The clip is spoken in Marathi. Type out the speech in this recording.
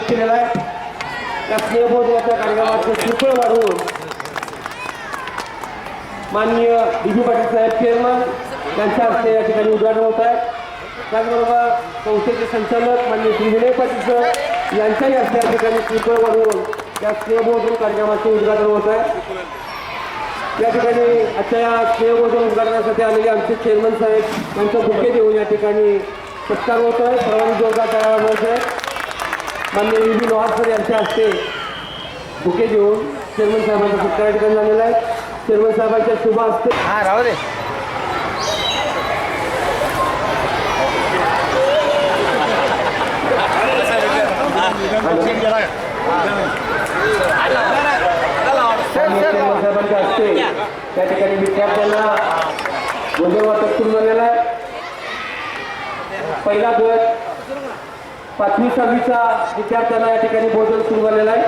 केलेला आहे. त्या स्नेहभोजनाच्या कार्यक्रमाचं श्रीफळ वाढवून माननीय डी पाटील साहेब चेअरमन यांच्या हस्ते या ठिकाणी उद्घाटन होत आहे. त्याचबरोबर संस्थेचे संचालक माननीय श्री विनय पाटील सर यांच्याही हस्ते या ठिकाणी श्रीफळ वाढवून या स्नेहभोजन कार्यक्रमाचे उद्घाटन होत आहे. या ठिकाणी आजच्या या स्नेहभोजन उद्घाटनासाठी आलेले आमचे चेअरमन साहेब यांचं बुके देऊन या ठिकाणी सत्कार होत आहे. सर्वांनी जोरदार टाळ्या वाजवायचा आहे. माननीय व्ही लोहार सर यांच्या हस्ते बुके देऊन चेअरमन साहेबांचा सत्कार या ठिकाणी झालेला आहे. चेअरमन साहेबांच्या शुभ हस्ते राहू दे. साहेबांच्या हस्ते त्या ठिकाणी विद्यार्थ्यांना भोजन वाटप सुरू झालेला आहे. पहिला गट 5वी 6वीचा विद्यार्थ्यांना या ठिकाणी भोजन सुरू झालेला आहे.